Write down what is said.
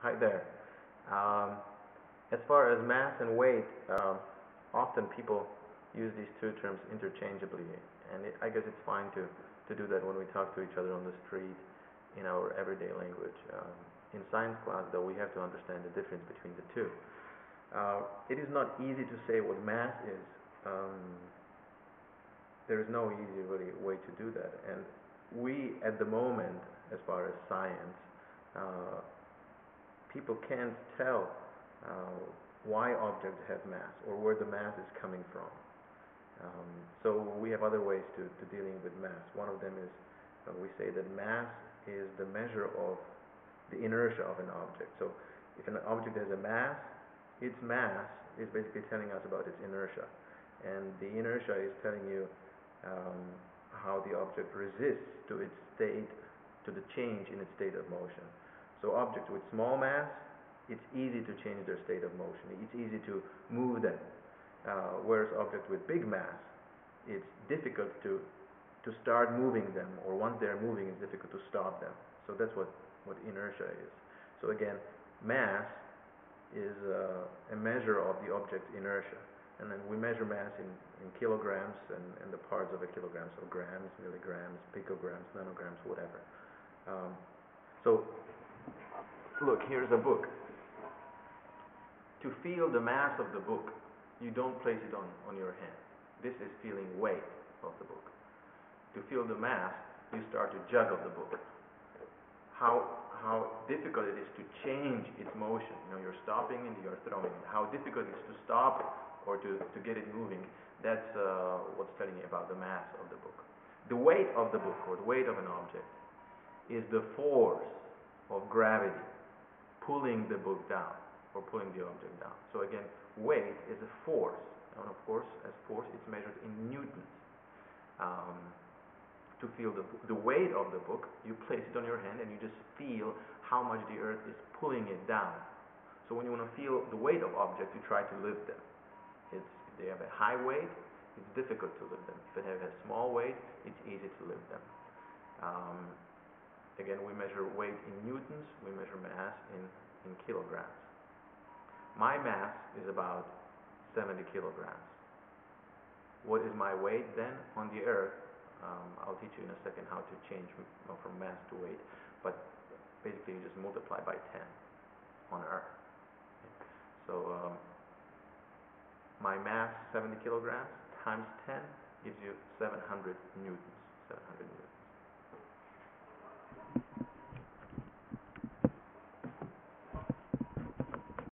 Hi there. Um, as far as mass and weight, often people use these two terms interchangeably, and I guess it's fine to do that when we talk to each other on the street in our everyday language. In science class, though, we have to understand the difference between the two. It is not easy to say what mass is. There is no easy really way to do that, and we at the moment, as far as science, uh, people can't tell why objects have mass or where the mass is coming from. So we have other ways to dealing with mass. One of them is we say that mass is the measure of the inertia of an object. So if an object has a mass, its mass is basically telling us about its inertia. And the inertia is telling you how the object resists to its state, to the change in its state of motion. So objects with small mass, it's easy to change their state of motion. It's easy to move them. Whereas objects with big mass, it's difficult to start moving them, or once they're moving, it's difficult to stop them. So that's what inertia is. So again, mass is a measure of the object's inertia. And then we measure mass in kilograms and the parts of a kilogram, so grams, milligrams, picograms, nanograms, whatever. So look, here's a book. To feel the mass of the book, you don't place it on your hand. This is feeling weight of the book. To feel the mass, you start to juggle the book. How difficult it is to change its motion. You're stopping and you're throwing it. How difficult it is to stop or to get it moving. That's what's telling you about the mass of the book. The weight of the book, or the weight of an object, is the force of gravity pulling the book down, or pulling the object down. So again, weight is a force, and of course, as force, it's measured in newtons. To feel the weight of the book, you place it on your hand and you just feel how much the earth is pulling it down. So when you want to feel the weight of objects, you try to lift them. If they have a high weight, it's difficult to lift them. If they have a small weight, it's easy to lift them. Again, we measure weight in newtons, we measure mass in kilograms. My mass is about 70 kilograms. What is my weight then on the earth? I'll teach you in a second how to change from mass to weight, but basically you just multiply by 10 on earth. So my mass, 70 kilograms, times 10 gives you 700 newtons. 700 newtons.